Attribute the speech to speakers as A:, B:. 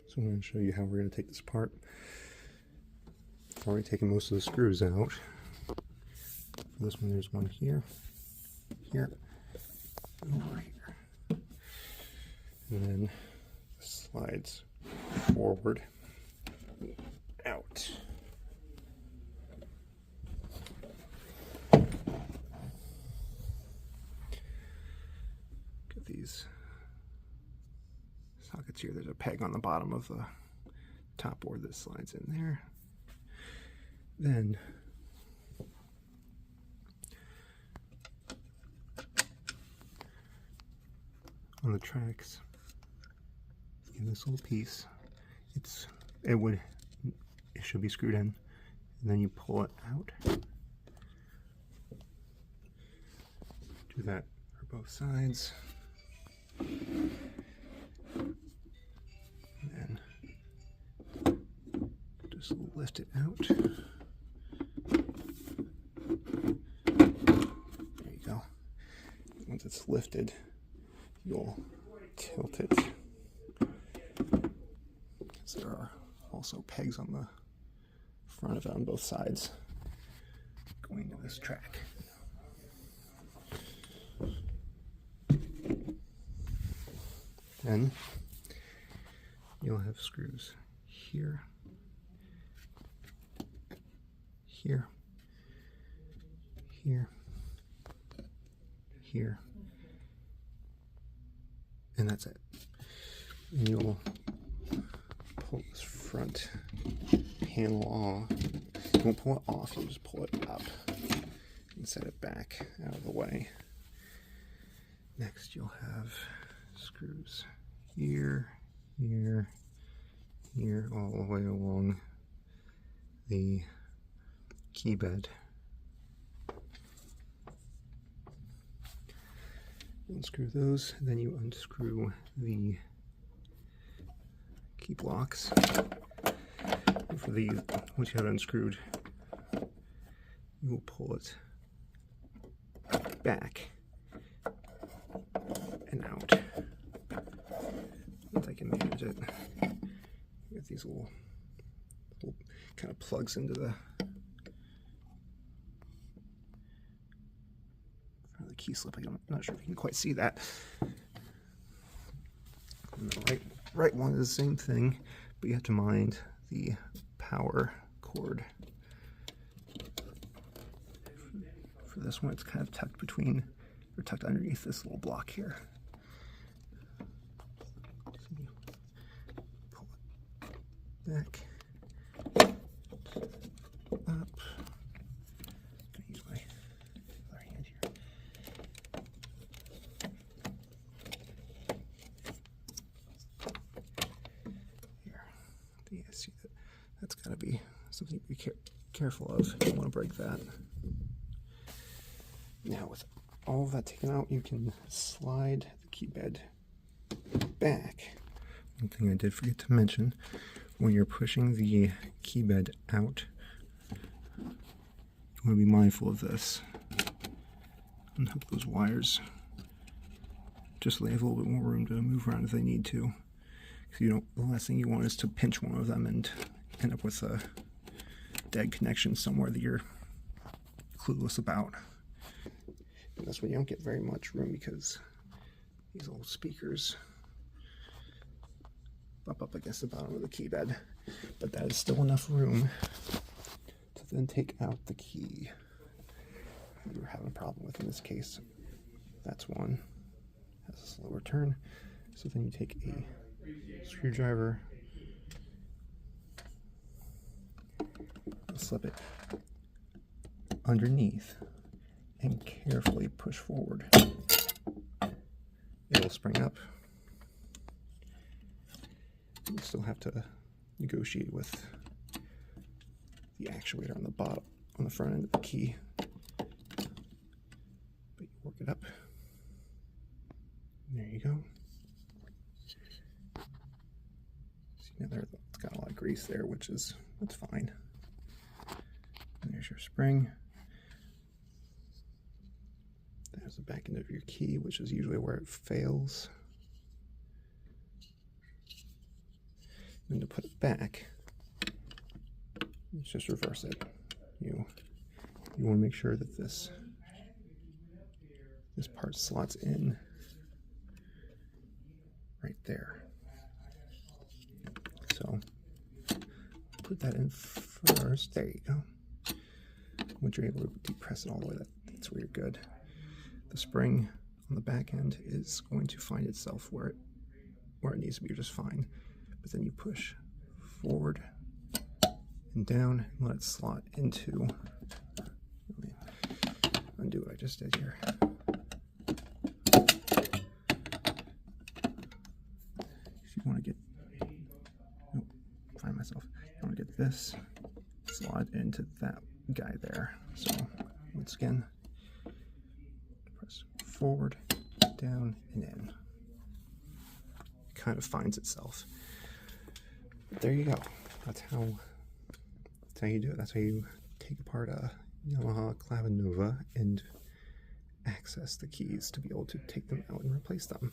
A: So I'm going to show you how we're going to take this apart. I've already taken most of the screws out. For this one, there's one here, here, and over here. And then it slides forward, out. Got these sockets here. There's a peg on the bottom of the top board that slides in there. Then on the tracks in this little piece, it should be screwed in, and then you pull it out. Do that for both sides. And then just lift it out. There you go. Once it's lifted, you'll tilt it. Because there are also pegs on the front of it on both sides going to this track. Then you'll have screws here, here, here, here, and that's it. And you'll pull this front panel off. You won't pull it off, you'll just pull it up and set it back out of the way. Next you'll have screws here, here, here, all the way along the key bed. Unscrew those, and then you unscrew the key blocks. And for these, once you have it unscrewed, you will pull it back and out. Once I can manage it, you get these little kind of plugs into the key slip. I'm not sure if you can quite see that. And the right one is the same thing, but you have to mind the power cord. For this one, it's kind of tucked between, or tucked underneath this little block here. So you pull it back, up. See that? That's got to be something to be careful of. You don't want to break that. Now, with all of that taken out, you can slide the key bed back. One thing I did forget to mention, when you're pushing the key bed out, you want to be mindful of this. Unhook those wires, just so they have a little bit more room to move around if they need to. The last thing you want is to pinch one of them and end up with a dead connection somewhere that you're clueless about. And that's when you don't get very much room, because these little speakers bump up against the bottom of the key bed. But that is still enough room to then take out the key you're having a problem with. In this case, that's one. Has a slower turn. So then you take a screwdriver, slip it underneath, and carefully push forward. It'll spring up. You still have to negotiate with the actuator on the bottom, on the front end of the key, but you work it up. There you go. See, now it's got a lot of grease there, that's fine. And there's your spring. There's the back end of your key, which is usually where it fails. And to put it back, let's just reverse it. You want to make sure that this part slots in right there. So put that in first. There you go. Once you're able to depress it all the way, that's where you're good. The spring on the back end is going to find itself where it needs to be just fine. But then you push forward and down and let it slot into. Let me undo what I just did here. If you want to get, find myself. I want to get this slot into that guy there. So once again, press forward, down, and in. It kind of finds itself. But there you go. That's how you do it. That's how you take apart a Yamaha Clavinova and access the keys to be able to take them out and replace them.